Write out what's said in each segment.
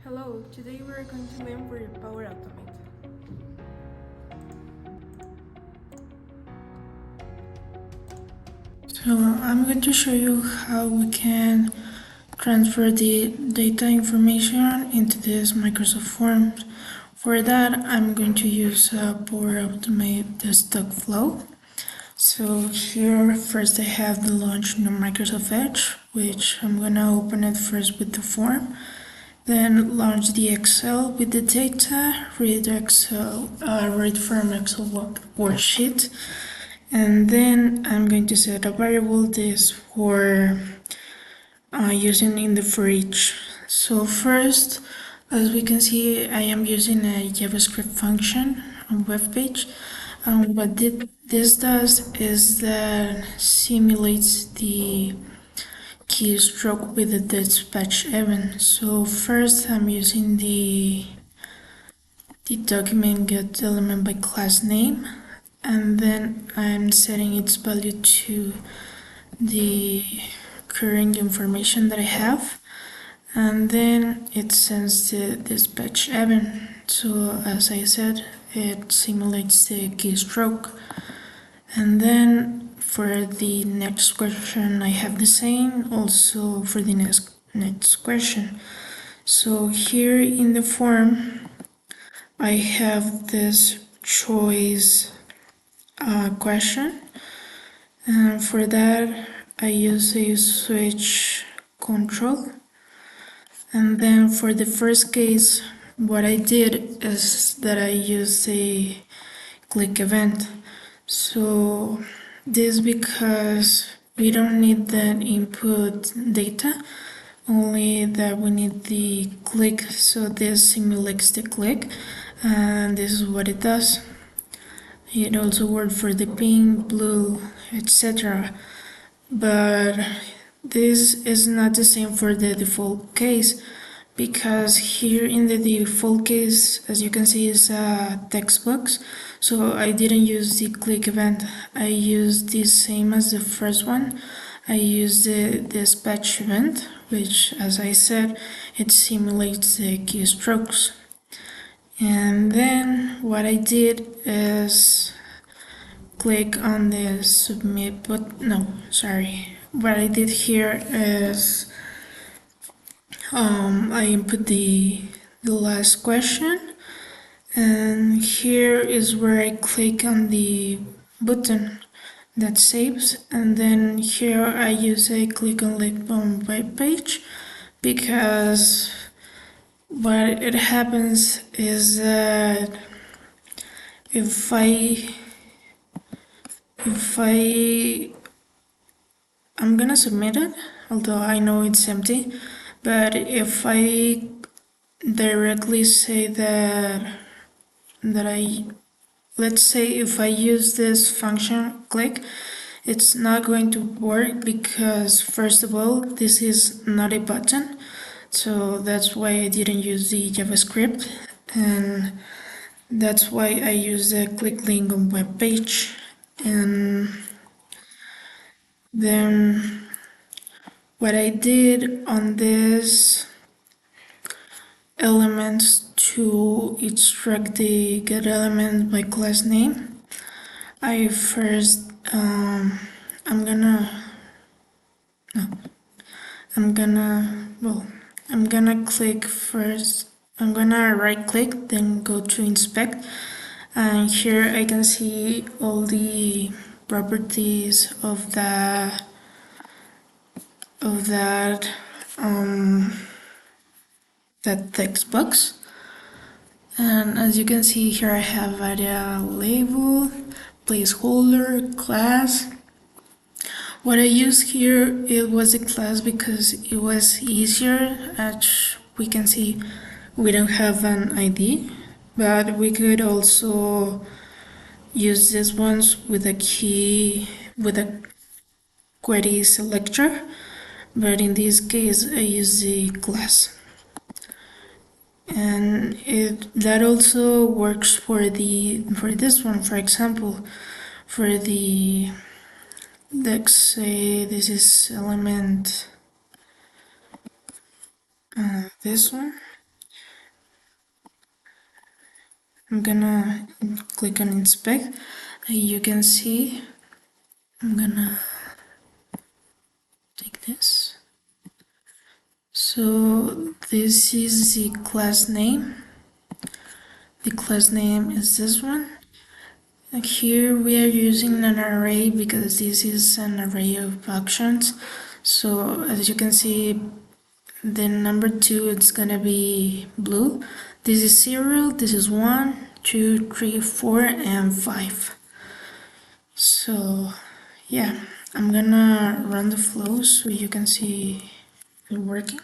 Hello, today we are going to learn for Power Automate. So I'm going to show you how we can transfer the data information into this Microsoft Forms. For that, I'm going to use Power Automate the stock flow. So here first I have the launch new Microsoft Edge, which I'm gonna open it first with the form. Then launch the Excel with the data, read from Excel worksheet. And then I'm going to set a variable this for using in the for each. So first, as we can see, I am using a JavaScript function on web page. What this does is that simulates the keystroke with the dispatch event. So first I'm using the document get element by class name, and then I'm setting its value to the current information that I have, and then it sends the dispatch event. So as I said, it simulates the keystroke. And then for the next question I have the same also for the next question. So here in the form I have this choice question, and for that I use a switch control. And then for the first case, what I did is that I used a click event. So this because we don't need that input data, only that we need the click. So this simulates the click, and this is what it does. It also works for the pink, blue, etc. But this is not the same for the default case, because here in the default case, as you can see, is a text box. So I didn't use the click event. I used the same as the first one. I used the dispatch event, which, as I said, it simulates the keystrokes. And then what I did is click on the submit button. No, sorry. What I did here is I input the last question, and here is where I click on the button that saves, and then here I use a click on link on web page, because what it happens is that if I'm gonna submit it, although I know it's empty, but if I directly say that let's say if I use this function click, it's not going to work, because first of all, this is not a button. So that's why I didn't use the JavaScript, and that's why I use the click link on web page. And then what I did on this elements to extract the get element by class name, I first I'm gonna click first. I'm gonna right click, then go to inspect, and here I can see all the properties of that that text box. And as you can see here, I have a label, placeholder, class. What I used here, it was a class because it was easier. As we can see, we don't have an ID, but we could also use these ones with a query selector, but in this case I use the class. And that also works for this one. For example, for the, let's say this is element this one. I'm gonna click on inspect. You can see I'm gonna take this. So this is the class name. The class name is this one. Here we are using an array because this is an array of actions. So as you can see, the number 2 it's gonna be blue. This is 0, this is 1, 2, 3, 4, and 5. So yeah, I'm gonna run the flow so you can see it working.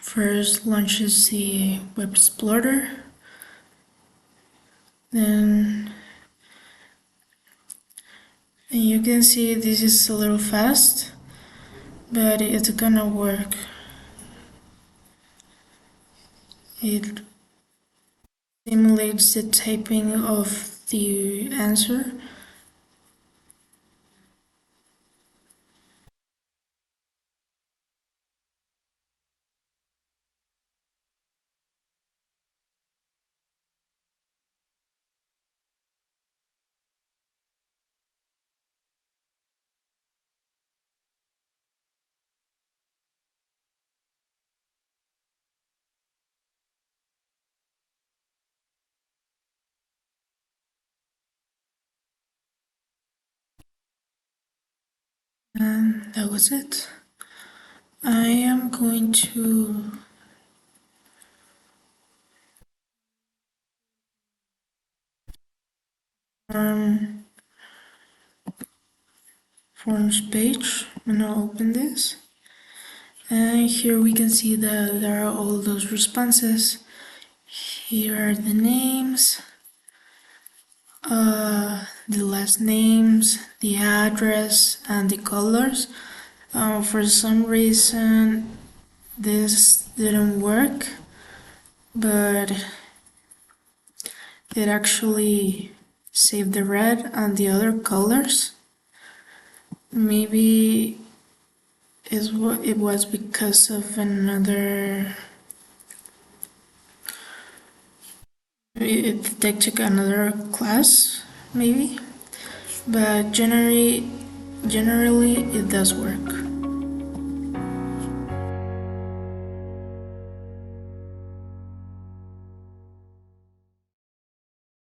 First launches the web explorer, then you can see this is a little fast, but it's gonna work. It simulates the typing of the answer. And that was it. I am going to forms page. I'm gonna open this. And here we can see that there are all those responses. Here are the names, the last names, the address, and the colors. For some reason, this didn't work, but it actually saved the red and the other colors. Maybe it was because of another. It detected another class, maybe, but generally it does work.